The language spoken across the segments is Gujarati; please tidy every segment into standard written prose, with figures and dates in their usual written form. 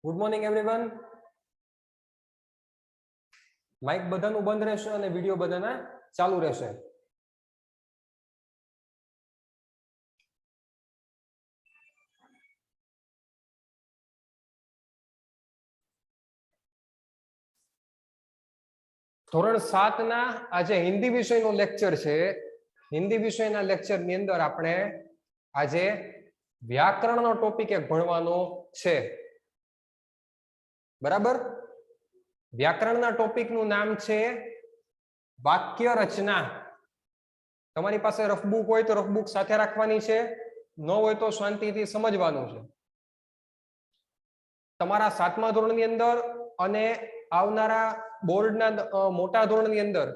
Good morning everyone. માઇક બધાનું બંધ રહેશે અને વિડિયો બધાના ચાલુ રહેશે. ધોરણ 7 ના આજે હિન્દી વિષયનો લેક્ચર છે. હિન્દી વિષયના લેક્ચરની અંદર આપણે આજે વ્યાકરણનો ટોપિક એક ભણવાનો છે. બરાબર. વ્યાકરણના ટોપિકનું નામ છે વાક્ય રચના. તમારી પાસે રફ બુક હોય તો રફ બુક સાથે રાખવાની છે, ન હોય તો શાંતિથી સમજવાનું છે. તમારા 7મા ધોરણની અંદર અને આવનારા બોર્ડના મોટા ધોરણની અંદર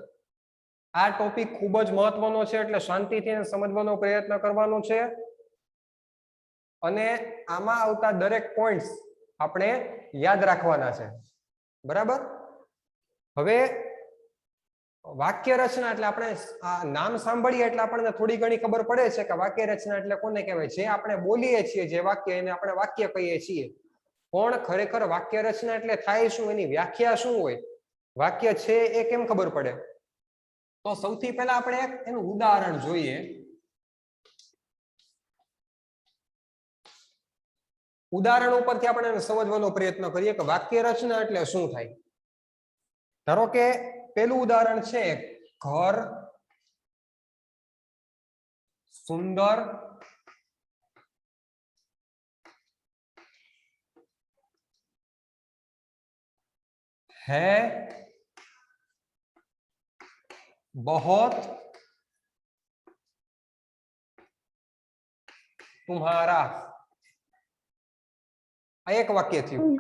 આ ટોપિક ખૂબ જ મહત્વનો છે, એટલે શાંતિથી સમજવાનો પ્રયત્ન કરવાનો છે. અને આમાં આવતા દરેક પોઈન્ટ્સ આપણે યાદ રાખવાના છે. બરાબર. હવે વાક્ય રચના એટલે આપણે આ નામ સાંભળીએ એટલે આપણને થોડી ઘણી ખબર પડે છે કે વાક્ય રચના એટલે કોને કહેવાય. જે આપણે બોલીએ છીએ જે વાક્ય એને આપણે વાક્ય કહીએ છીએ. પણ ખરેખર વાક્ય રચના એટલે થાય શું, એની વ્યાખ્યા શું હોય, વાક્ય છે એ કેમ ખબર પડે? તો સૌથી પહેલા આપણે એનું ઉદાહરણ જોઈએ. ઉદાહરણ ઉપરથી આપણે સમજવાનો પ્રયત્ન કરીએ કે વાક્ય રચના એટલે શું થાય. ધારો કે પેલું ઉદાહરણ છે, ઘર સુંદર है बहुत तुम्हारा. આ એક વાક્ય થયું.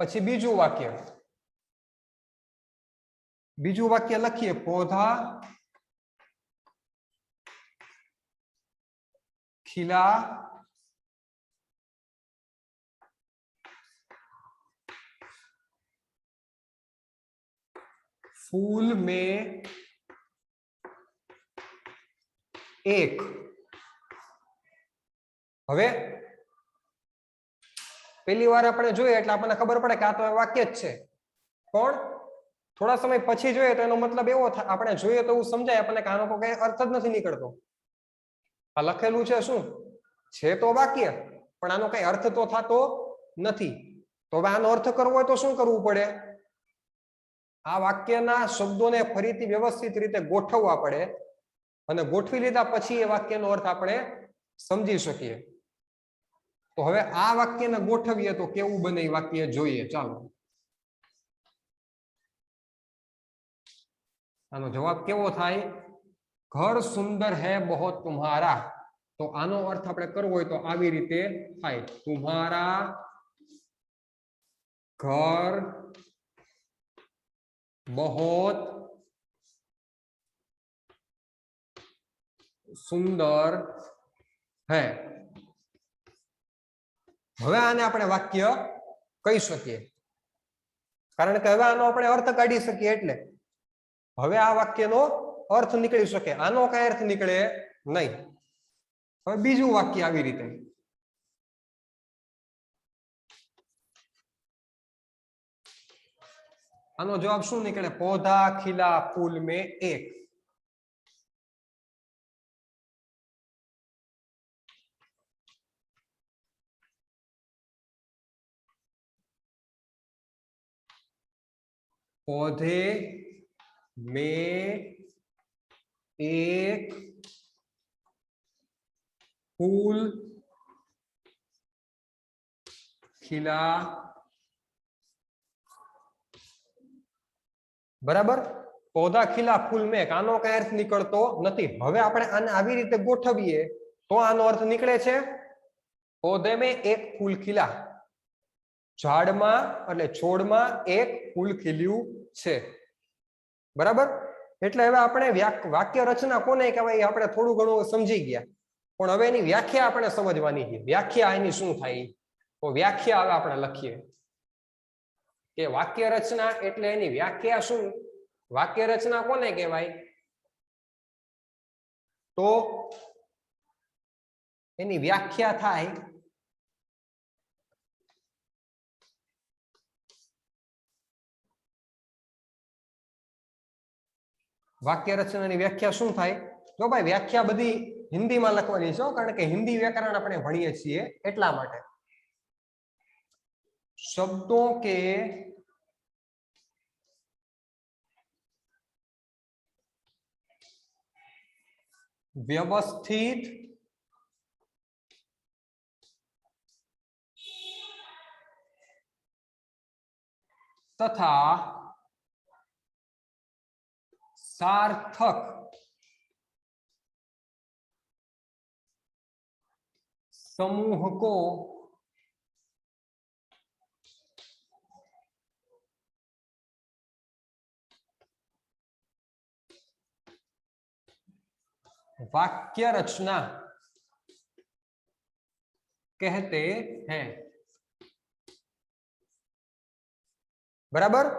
પછી બીજું વાક્ય લખીએ, पौधा खिला फूल में एक. હવે પહેલી વાર આપણે જોઈએ એટલે આપણને ખબર પડે કે આ તો વાક્ય જ છે, પણ થોડા સમય પછી જોઈએ તો એનો મતલબ એવો થાય, આપણે જોઈએ તો એવું સમજાય આપણને કે આનો કોઈ અર્થ જ નથી નીકળતો. આ લખેલું છે શું છે તો વાક્ય, પણ આનો કઈ અર્થ તો થતો નથી. તો હવે આનો અર્થ કરવો હોય તો શું કરવું પડે? આ વાક્યના શબ્દોને ફરીથી વ્યવસ્થિત રીતે ગોઠવવા પડે, અને ગોઠવી લીધા પછી એ વાક્યનો અર્થ આપણે સમજી શકીએ. તો હવે આ વાક્યને ગોઠવીએ તો કેવું બને એ વાક્ય જોઈએ. ચાલો, આનો જવાબ કેવો થાય? ઘર સુંદર હૈ બહોત तुम्हारा. તો આનો અર્થ આપણે કરવો હોય તો આવી રીતે થાય, तुम्हारा घर बहुत સુંદર હૈ. હવે આને આપણે વાક્ય કહી શકીએ, કારણ કે હવે આનો આપણે અર્થ કાઢી શકીએ. એટલે હવે આ વાક્યનો અર્થ નીકળી શકે, આનો કઈ અર્થ નીકળે નહીં. હવે બીજું વાક્ય આવી રીતે, આનો જવાબ શું નીકળે? पौधा खिला फूल में एक. पौधे में एक फूल खिला. બરાબર. पौधा खिला फूल में एक. આનો કઈ અર્થ નીકળતો નથી. હવે આપણે આને આવી રીતે ગોઠવીએ તો આનો અર્થ નીકળે છે, पौधे में एक फूल खिला. ઝાડમાં એટલે છોડમાં એક ફૂલ ખીલ્યું છે. બરાબર. એટલે હવે આપણે વાક્ય રચના કોને કહેવાય આપણે થોડું ઘણું સમજી ગયા, પણ હવે એની વ્યાખ્યા આપણે સમજવાની છે. વ્યાખ્યા એની શું થાય? તો વ્યાખ્યા હવે આપણે લખીએ કે વાક્ય રચના એટલે એની વ્યાખ્યા શું? વાક્ય રચના કોને કહેવાય? તો એની વ્યાખ્યા થાય वाक्य रचनाની व्याख्या શું થાય? જો ભાઈ વ્યાખ્યા બધી હિન્દીમાં લખવાની છે કારણ કે હિન્દી व्याकरण આપણે ભણીએ છીએ એટલા માટે। शब्दों के व्यवस्थित तथा सार्थक समूह को वाक्य रचना कहते हैं। बराबर।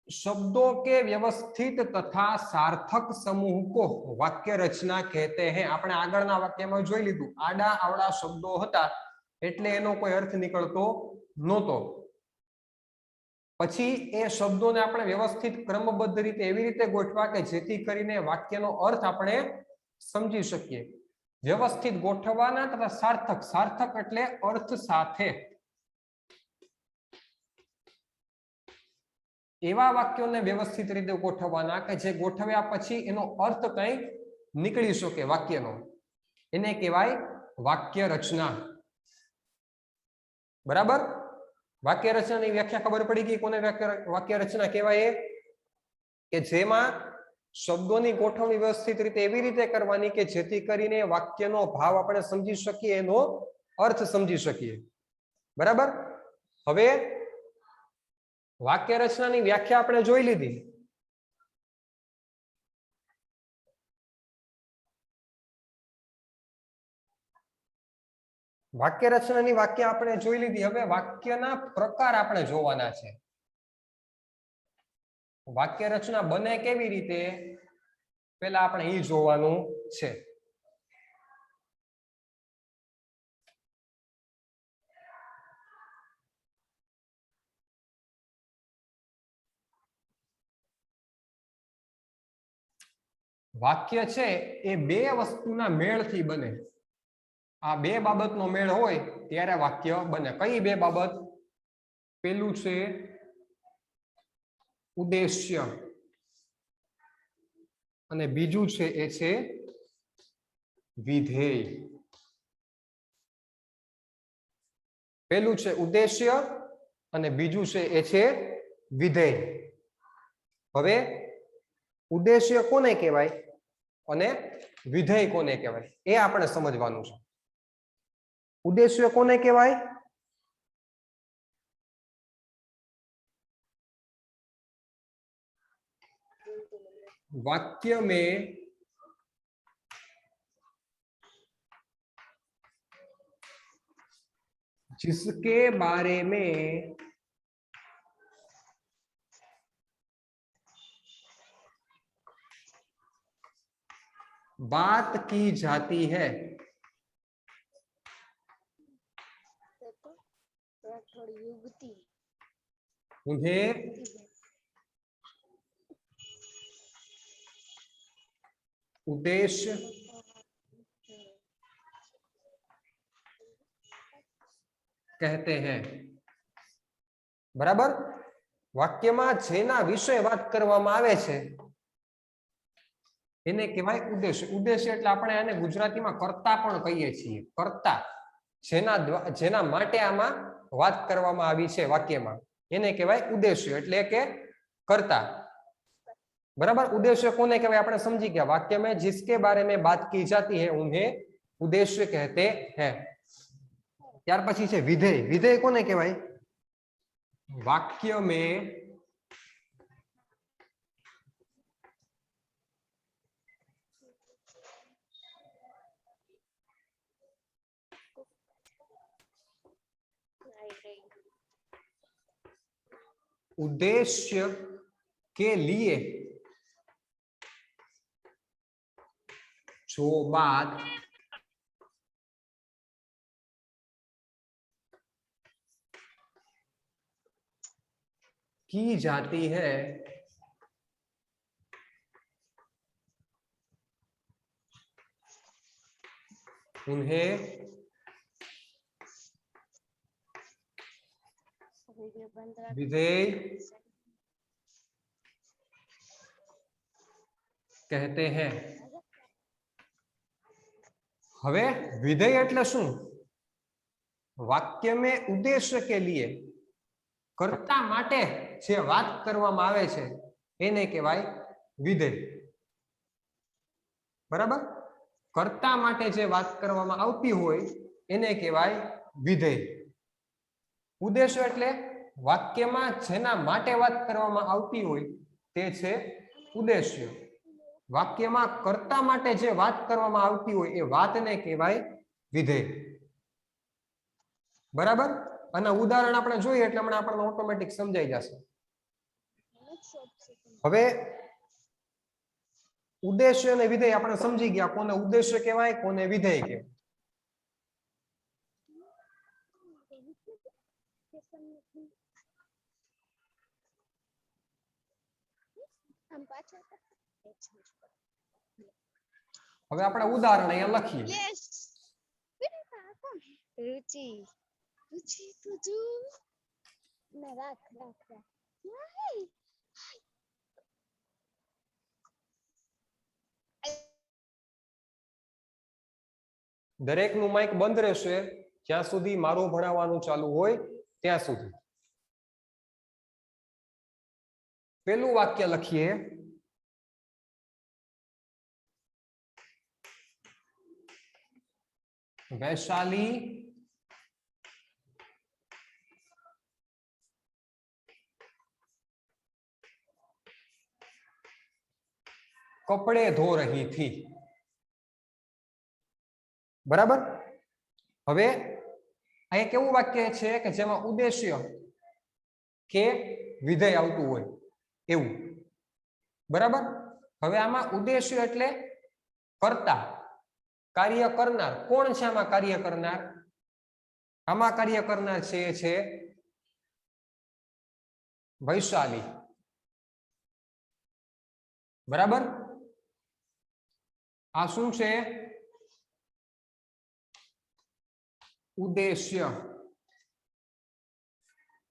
शब्दों के व्यवस्थित तथा सार्थक समूह को वाक्य रचना कहते हैं। આપણે આગળના વાક્યમાં જોઈ લીધું આડા આવડા શબ્દો હતા એટલે એનો કોઈ અર્થ નીકળતો નહોતો। પછી એ શબ્દોને આપણે વ્યવસ્થિત ક્રમબદ્ધ રીતે એવી રીતે ગોઠવા કે જેથી કરીને વાક્યનો અર્થ આપણે સમજી શકીએ। વ્યવસ્થિત ગોઠવવાના તથા સાર્થક, સાર્થક એટલે અર્થ સાથે એવા વાક્યોને વ્યવસ્થિત રીતે ગોઠવવાના કે જે ગોઠવ્યા પછી એનો અર્થ કંઈ નીકળી શકે વાક્યનો, એને કહેવાય વાક્ય રચના। બરાબર। વાક્ય રચનાની વ્યાખ્યા ખબર પડી ગઈ કોને વાક્ય રચના કહેવાય? કે જેમાં શબ્દોની ગોઠવણી વ્યવસ્થિત રીતે એવી રીતે કરવાની કે જેથી કરીને વાક્યનો ભાવ આપણે સમજી શકીએ, એનો અર્થ સમજી શકીએ। બરાબર। હવે વાક્ય રચનાની વ્યાખ્યા આપણે જોઈ લીધી। વાક્ય રચનાની વ્યાખ્યા આપણે જોઈ લીધી। હવે વાક્યના પ્રકાર આપણે જોવાના છે। વાક્ય રચના બને કેવી રીતે પહેલા આપણે એ જોવાનું છે। વાક્ય છે એ બે વસ્તુના મેળથી બને। આ બે બાબતનો મેળ હોય ત્યારે વાક્ય બને। કઈ બે બાબત? પેલું છે ઉદ્દેશ્ય અને બીજું છે એ છે વિધેય। પેલું છે ઉદ્દેશ્ય અને બીજું છે એ છે વિધેય। હવે ઉદ્દેશ્ય કોને કહેવાય અને વિધેય કોને કહેવાય એ આપણે સમજવાનું છે। उद्देश्य कोने कहेवाय? वाक्य में जिसके बारे में बात की जाती है उन्हें उद्देश्य कहते हैं। बराबर। वाक्यમાં જેના વિશે વાત કરવામાં આવે છે એને કહેવાય ઉદ્દેશ્ય। ઉદ્દેશ્ય એટલે આપણે આને ગુજરાતીમાં કર્તા પણ કહીએ છીએ। કર્તા જેના માટે આમાં વાત કરવામાં આવી છે વાક્યમાં એને કહેવાય ઉદ્દેશ્ય એટલે કે કર્તા। बराबर। उद्देश्य कोने कहवाय આપણે समझी गया। वाक्य में जिसके बारे में बात की जाती है उन्हें उद्देश्य कहते हैं। ત્યાર પછી છે વિધેય। વિધેય કોને કહેવાય? वाक्य में उद्देश्य के लिए जो बात की जाती है उन्हें विधेय कहते हैं। હવે વિધેય એટલે શું? વાક્ય में उद्देश्य के लिए कर्ता માટે જે વાત કરવામાં આવે છે એને કહેવાય વિધેય। બરાબર? કર્તા માટે જે વાત કરવામાં આવતી હોય એને કહેવાય વિધેય। ઉદ્દેશ્ય એટલે વાક્યમાં જેના માટે વાત કરવામાં આવતી હોય તે છે ઉદ્દેશ્ય। વાક્યમાં કર્તા માટે જે વાત કરવામાં આવતી હોય એ વાતને કહેવાય વિધેય। બરાબર? અને ઉદાહરણ આપણે જોઈએ એટલે હમણાં આપણને ઓટોમેટિક સમજાઈ જશે। હવે ઉદ્દેશ્ય અને વિધેય આપણે સમજી ગયા, કોને ઉદ્દેશ્ય કહેવાય કોને વિધેય કહેવાય। હવે આપણે ઉદાહરણ અહીંયા લખીએ। रुचि रुचि तुझू ना राख राख राख દરેકનું માઇક બંધ રહેશે જ્યાં સુધી મારું ભણાવવાનું ચાલુ હોય ત્યાં સુધી। પેલું વાક્ય લખીએ, वैशाली कपड़े धो रही थी। बराबर? હવે અહીંયા કેવું વાક્ય છે કે જેમાં ઉદ્દેશ્ય કે વિધેય આવતું હોય એવું। બરાબર? હવે આમાં ઉદ્દેશ્ય એટલે કર્તા, કાર્ય કરનાર। કોણ છે આમાં કાર્ય કરનાર? આમાં કાર્ય કરનાર છે વૈશાલી। બરાબર? આ શું છે? ઉદ્દેશ્ય।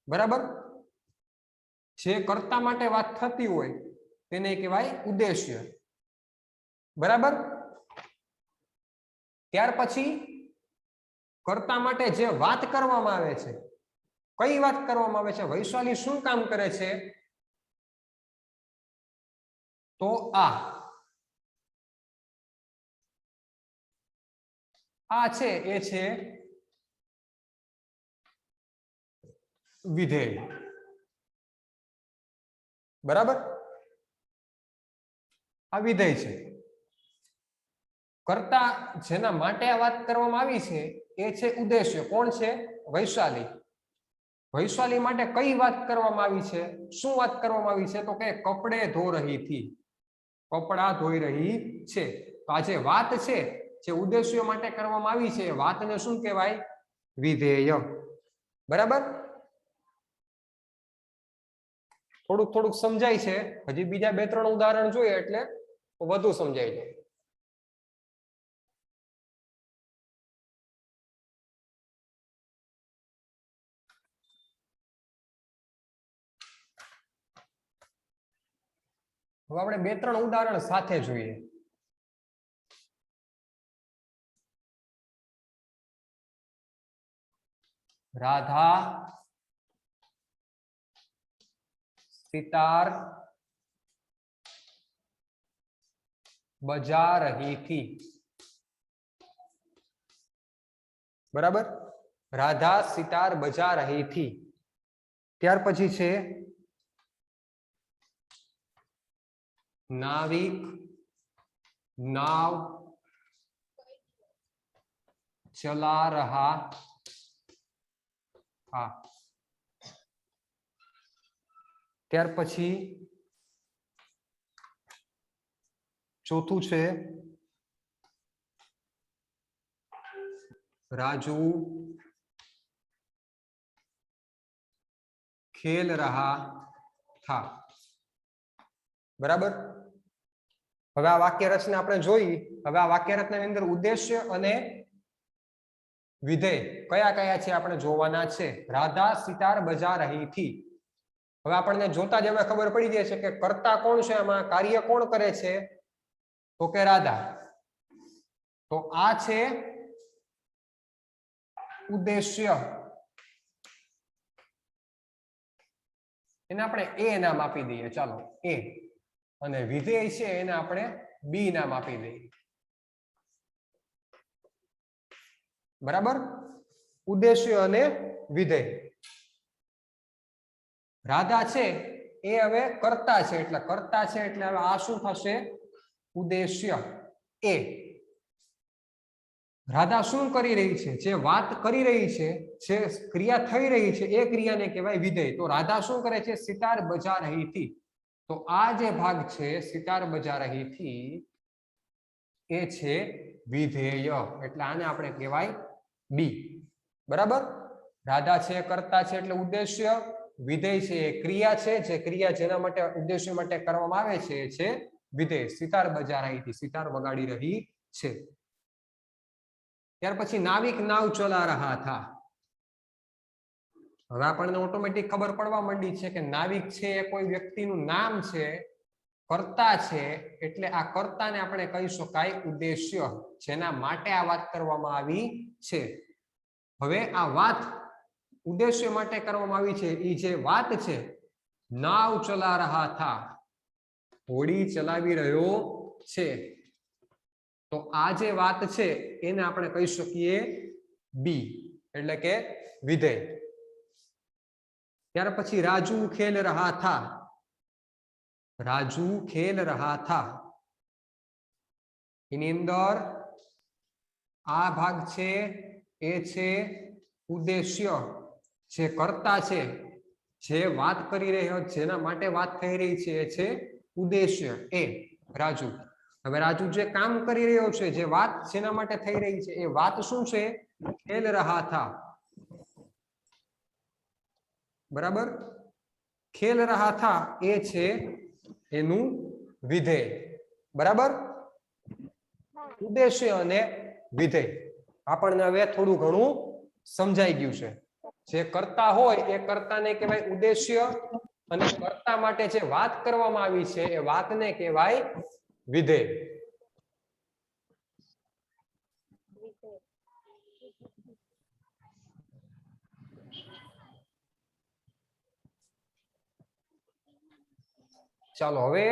બરાબર? જે કર્તા માટે વાત થતી હોય તેને કહેવાય ઉદ્દેશ્ય। બરાબર? ત્યાર પછી કર્તા માટે જે વાત કરવામાં આવે છે, કઈ વાત કરવામાં આવે છે? વૈશાલી શું કામ કરે છે? તો આ છે એ છે વિધેય। બરાબર? આ વિધેય છે। કર્તા જેના માટે આ વાત કરવામાં આવી છે એ છે ઉદ્દેશ્ય। કોણ છે? વૈશાલી। વૈશાલી માટે કઈ વાત કરવામાં આવી છે? શું વાત કરવામાં આવી છે? તો કે કપડે ધો રહી थी, કપડા ધોઈ રહી છે। તો આ જે વાત છે જે ઉદ્દેશ્ય માટે કરવામાં આવી છે એ વાતને શું કહેવાય? વિધેય। બરાબર? થોડુંક થોડુંક સમજાય છે, હજી બીજા 2-3 ઉદાહરણ જોઈએ એટલે વધુ સમજાય જાય। હવે આપણે 2-3 ઉદાહરણ સાથે જોઈએ। राधा सितार बजा रही थी। बराबर? राधा सितार बजा रही थी। ત્યાર પછી છે नाविक नाव चला रहा था। ત્યાર પછી ચોથું છે राजू खेल रहा થા. બરાબર. હવે આ વાક્ય રચના આપણે જોઈ. હવે આ વાક્ય રચનાની અંદર ઉદ્દેશ્ય અને વિધેય કયા કયા છે આપણે જોવાના છે. રાધા સિતાર બજા રહી થી. હવે આપણને જોતા જ હવે ખબર પડી જાય છે કે કર્તા કોણ છે, આમાં કાર્ય કોણ કરે છે, તો કે રાધા. તો આ છે ઉદ્દેશ્ય, એને આપણે એ નામ આપી દઈએ. ચાલો એ. અને વિધેય છે એને આપણે બી નામ આપી દઈએ. બરાબર. ઉદ્દેશ્ય અને વિધેય. રાધા છે એ હવે કર્તા છે, એટલે કર્તા છે એટલે હવે આ શું થશે, ઉદ્દેશ્ય એ. રાધા શું કરી રહી છે, જે વાત કરી રહી છે, જે ક્રિયા થઈ રહી છે, એ ક્રિયાને કહેવાય વિધેય. તો રાધા શું કરે છે, સિતાર બજા રહી થી. તો આ જે ભાગ છે સિતાર બજા રહી થી એ છે વિધેય, એટલે આને આપણે કહેવાય બી. બરાબર. રાધા છે કર્તા છે એટલે ઉદ્દેશ્ય, વિધેય છે એ ક્રિયા છે, જે ક્રિયા જેના માટે ઉદ્દેશ્ય માટે કરવામાં આવે છે એ છે વિધેય. સિતાર બજા રહી થી, સિતાર વગાડી રહી છે. ત્યાર પછી નાવિક નાવ ચલા રહા થા. હવે આપણને ઓટોમેટિક ખબર પડવા માંડી છે કે નાવિક છે એ કોઈ વ્યક્તિનું નામ છે, કર્તા છે એટલે આ કર્તાને આપણે કહી શકાય ઉદ્દેશ્ય, જેના માટે આ વાત કરવામાં આવી છે. હવે આ વાત ઉદ્દેશ્ય માટે કરવામાં આવી છે, એ જે વાત છે, નાવ ચલા રહા થા, હોડી ચલાવી રહ્યો છે. તો આ જે વાત છે એને આપણે કહી શકીએ બી, એટલે કે વિધેય. ત્યાર પછી રાજુ ખેલ રહા થા. રાજુ ખેલ રહા થા. એની અંદર આ ભાગ છે એ છે ઉદ્દેશ્ય, જે કર્તા છે, જે વાત કરી રહ્યો, જેના માટે વાત થઈ રહી છે એ છે ઉદ્દેશ્ય એ રાજુ. હવે રાજુ જે કામ કરી રહ્યો છે, જે વાત જેના માટે થઈ રહી છે, એ વાત શું છે, ખેલ રહા થા. બરાબર. ખેલ રહા થા એ છે એનું વિધેય. બરાબર. ઉદ્દેશ્ય અને વિધેય આપણને હવે થોડું ઘણું સમજાઈ ગયું છે. જે કર્તા હોય એ કર્તાને કહેવાય ઉદ્દેશ્ય, અને કર્તા માટે જે વાત કરવામાં આવી છે એ વાતને કહેવાય વિધેય. ચાલો હવે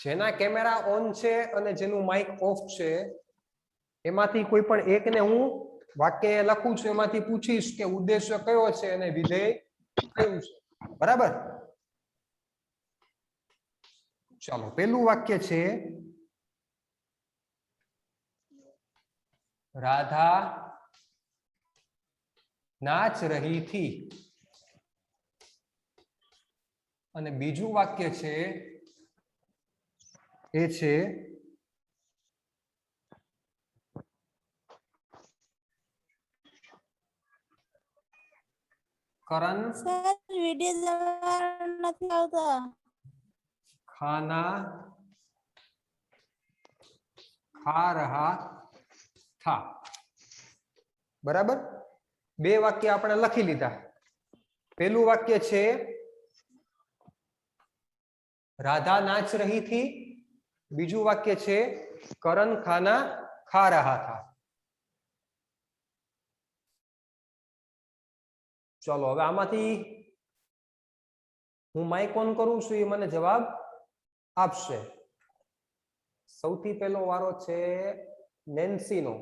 જેના કેમેરા ઓન છે અને જેનું માઇક ઓફ છે એમાંથી કોઈ પણ એકને હું વાક્ય લખું છું, એમાંથી પૂછીશ કે ઉદ્દેશ્ય કયો છે અને વિધેય કયું છે. બરાબર. ચાલો પેલું વાક્ય છે, રાધા નાચ રહી થી. અને બીજું વાક્ય છે એ છે કરણ સર વિડિયો નથી આવતા. ખાના ખા રહા થા. બરાબર. બે વાક્ય આપણે લખી લીધા. પેલું વાક્ય છે રાધા નાચ રહી થી. બીજું વાક્ય છે કરણ ખાના ખા રહા થા. ચલો હવે આમાંથી હું માઇક ઓન કરું છું, એ મને જવાબ આપશે. સૌથી પહેલો વારો છે નેન્સી નો.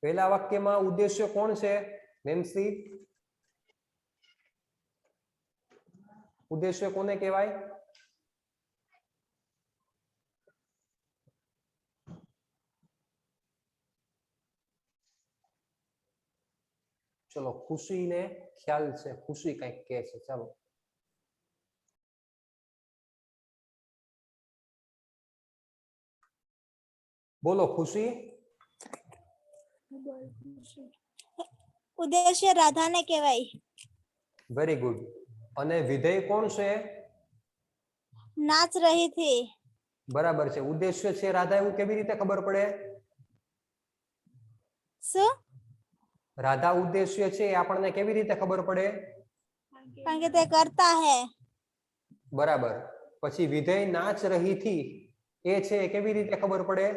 પહેલા વાક્યમાં ઉદ્દેશ્ય કોણ છે નેન્સી? ઉદ્દેશ્ય કોને કહેવાય? ચલો ખુશીને ખ્યાલ છે, ખુશી કંઈક કહે છે. ચાલો બોલો ખુશી. ઉદ્દેશ્ય રાધાને કહેવાય. Very good. અને વિધેય કોણ છે? નાચ રહી થી. બરાબર છે. ઉદ્દેશ્ય છે રાધા એવું કેવી રીતે ખબર પડે? શું? રાધા ઉદ્દેશ્ય છે એ આપણને કેવી રીતે ખબર પડે? કારણ કે તે કરતા હે. બરાબર. પછી વિધેય નાચ રહી થી એ છે એ કેવી રીતે ખબર પડે?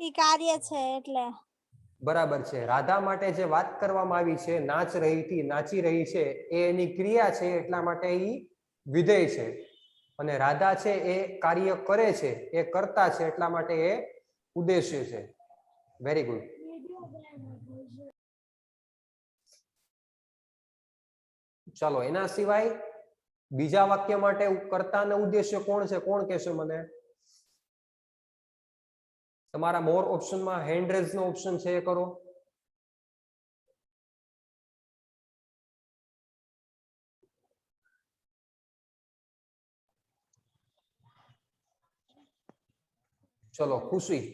ઈ કાર્ય છે એટલે. બરાબર છે. રાધા માટે જે વાત કરવામાં આવી છે નાચ રહી થી, નાચી રહી છે, એ એની ક્રિયા છે એટલા માટે ઈ વિધેય છે. અને રાધા છે એ કાર્ય કરે છે, એ કરતા છે એટલા માટે એ ઉદ્દેશ્ય છે. Very good. ચાલો એના સિવાય બીજા વાક્ય માટે કર્તા અને ઉદ્દેશ્ય કોણ છે? કોણ કહેશે મને? તમારા મોર ઓપ્શનમાં હેન્ડ રેઝ નો ઓપ્શન છે એ કરો. ચલો ખુશી.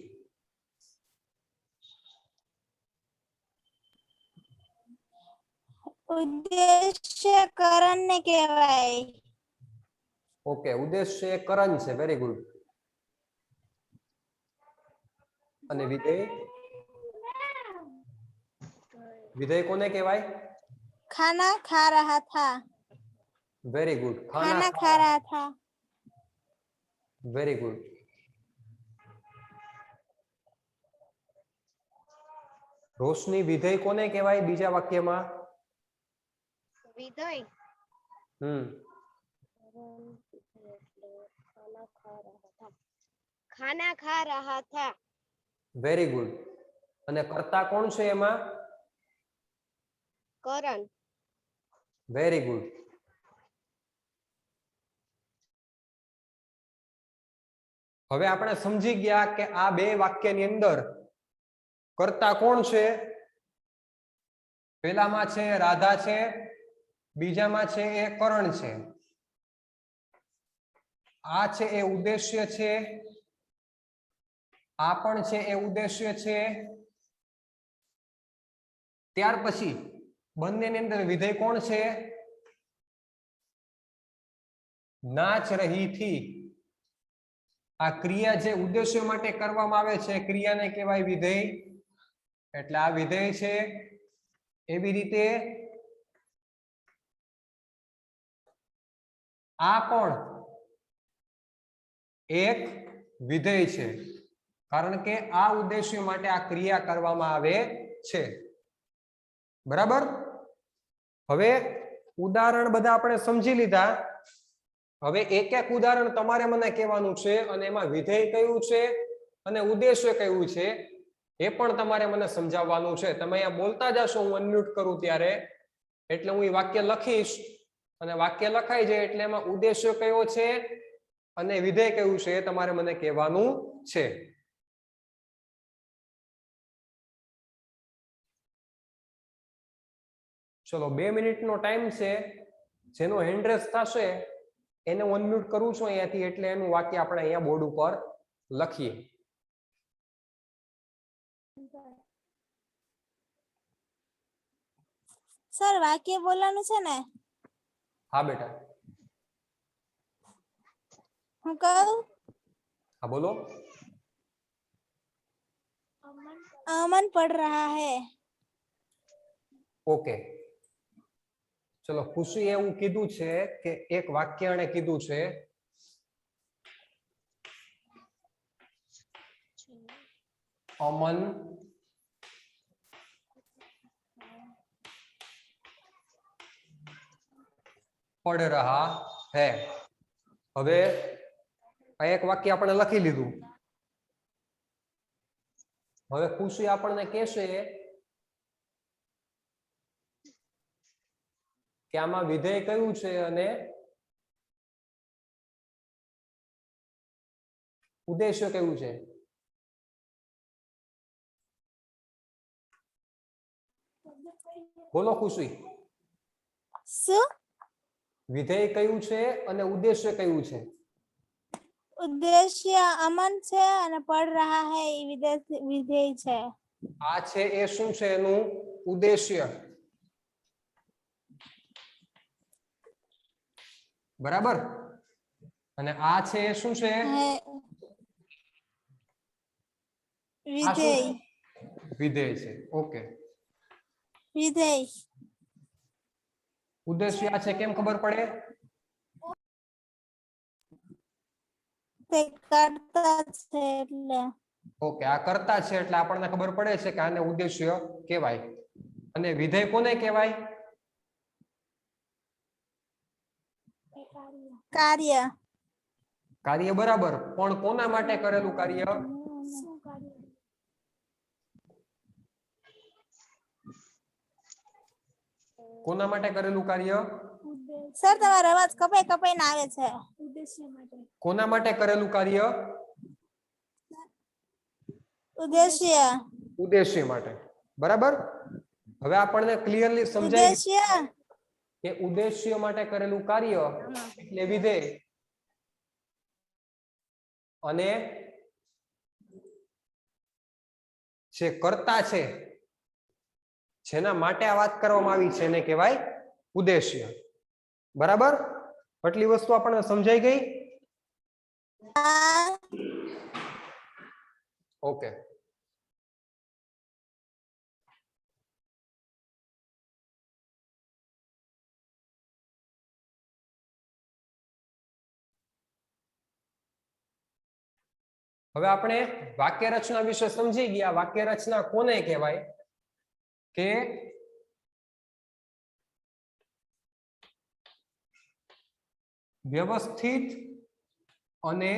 ઉદ્દેશ્ય કરણને કહેવાય. ઓકે, ઉદ્દેશ્ય એ કરણ છે. Very good. અને વિધેય? વિધેય કોને કહેવાય? ખાના ખા રહા થા. Very good. ખાના ખા રહા થા. Very good. રોશની, વિધેય કોને કહેવાય બીજા વાક્યમાં? વિધેય ખાના ખા રહા થા. Very good. અને કર્તા કોણ છે એમાં? કરણ. Very good. હવે આપણે સમજી ગયા કે આ બે વાક્યની અંદર કર્તા કોણ છે? પેલામાં છે રાધા છે, બીજામાં છે એ કરણ છે. આ છે એ ઉદ્દેશ્ય છે, આ પણ છે એ ઉદ્દેશ્ય છે. ત્યાર પછી બંનેની અંદર વિધેય કોણ છે? નાચ રહી થી. આ ક્રિયા જે ઉદ્દેશ્ય માટે કરવામાં આવે છે ક્રિયાને કહેવાય વિધેય. એટલે આ વિધેય છે. એવી રીતે આ પણ એક વિધેય છે, કારણ કે આ ઉદ્દેશ્ય માટે આ ક્રિયા કરવામાં આવે છે. બરાબર. હવે ઉદાહરણ બધા આપણે સમજી લીધા. હવે એક એક ઉદાહરણ તમારે મને કહેવાનું છે અને એમાં વિધેય કયું છે અને ઉદ્દેશ્ય કયું છે એ પણ તમારે મને સમજાવવાનું છે. તમે અહીંયા બોલતા જશો હું અનમ્યુટ કરું ત્યારે, એટલે હું એ વાક્ય લખીશ અને વાક્ય લખાઈ જાય એટલે એમાં ઉદ્દેશ્ય કયો છે અને વિધેય કયું છે એ તમારે મને કહેવાનું છે. ચલો 2 મિનિટનો ટાઈમ છે. જેનો હેન્ડ રેઝ થશે એને હું અનમ્યુટ કરું છું અહીંયાથી, એટલે એનું વાક્ય આપણે અહીંયા બોર્ડ ઉપર લખીએ. સર વાક્ય બોલવાનું છે ને? હા બેટા. હું કહું? હા બોલો. अमन पढ़ रहा है. ઓકે, ચલો ખુશી એવું કીધું છે કે એક વાક્ય એને કીધું છે અમન પढ़ रहा है. હવે આ એક વાક્ય આપણે લખી લીધું. હવે ખુશી આપણને કહેશે કે આમાં વિધેય કયું છે અને ઉદ્દેશ્ય કયું છે. બોલો ખુશી. શું? વિધેય કયું છે અને ઉદ્દેશ્ય કયું છે? ઉદ્દેશ્ય અમન છે અને પડ રહા હૈ એ વિધેય છે. આ છે એ શું છે એનું ઉદ્દેશ્ય, બરાબર. અને આ છે એ શું છે, હૈ આ શું વિધેય. છે? વિધેય છે. ઓકે, વિધેય ઉદ્દેશ્ય આ છે કેમ ખબર પડે? તે કરતા છે એટલે. ઓકે, આ કરતા છે એટલે આપણને ખબર પડે છે કે આને ઉદ્દેશ્ય કહેવાય. અને વિધેય કોને કહેવાય? કાર્ય. કાર્ય, બરાબર. પણ કોના માટે કરેલું કાર્ય? કોના માટે કરેલું કાર્ય? સર તમારો અવાજ કપાઈ કપાઈને આવે છે. કોના માટે કરેલું કાર્ય? ઉદ્દેશ્ય. ઉદ્દેશ્ય માટે, બરાબર. હવે આપણને ક્લિયરલી સમજાય ઉદ્દેશ્ય કે ઉદ્દેશ્ય માટે કરેલું કાર્ય એટલે વિધેય. અને જે કર્તા છે, જેના માટે આ વાત કરવામાં આવી છે, એને કહેવાય ઉદ્દેશ્ય, બરાબર. આટલી વસ્તુ આપણને સમજાઈ ગઈ? આ ઓકે. હવે આપણે વાક્ય રચના વિશે સમજી ગયા. વાક્ય રચના કોને કહેવાય? કે વ્યવસ્થિત અને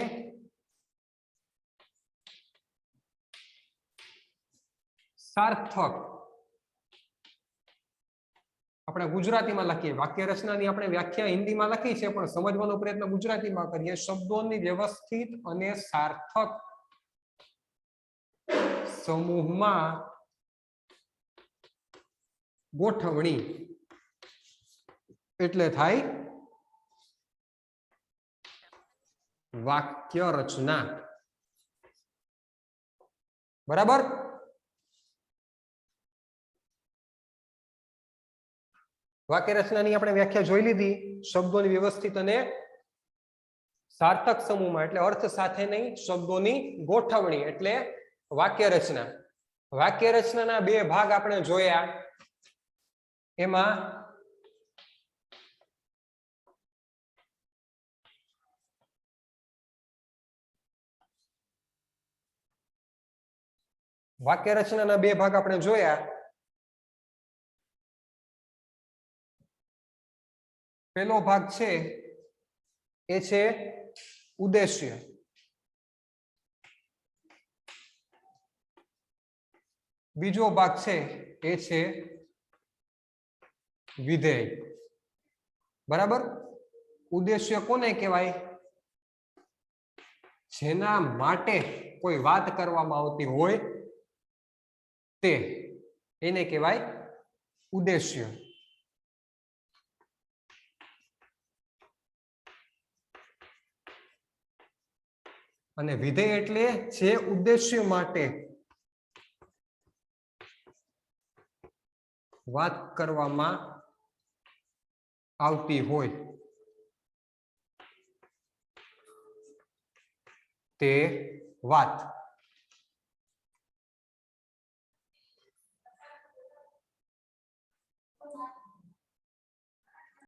સાર્થક, આપણે ગુજરાતીમાં લખીએ. વાક્ય રચનાની આપણે વ્યાખ્યા હિન્દીમાં લખી છે, પણ સમજવાનો પ્રયત્ન ગુજરાતીમાં કરીએ. શબ્દોની વ્યવસ્થિત અને સાર્થક સમૂહમાં ગોઠવણી એટલે થાય વાક્ય રચના, બરાબર. વાક્ય રચનાની આપણે વ્યાખ્યા જોઈ લીધી. શબ્દોની વ્યવસ્થિત અને સાર્થક સમૂહમાં એટલે અર્થ સાથે નહીં, શબ્દોની ગોઠવણી એટલે વાક્ય રચના. વાક્ય રચનાના બે ભાગ આપણે જોયા. એમાં વાક્ય રચનાના બે ભાગ આપણે જોયા. પહેલો ભાગ છે એ છે ઉદ્દેશ્ય. બીજો ભાગ છે એ છે વિધેય, બરાબર. ઉદ્દેશ્ય કોને કહેવાય? જેના માટે કોઈ વાત કરવામાં આવતી હોય તે, એને કહેવાય ઉદ્દેશ્ય. અને વિધેય એટલે જે ઉદ્દેશ્ય માટે વાત કરવામાં આવતી હોય તે વાત.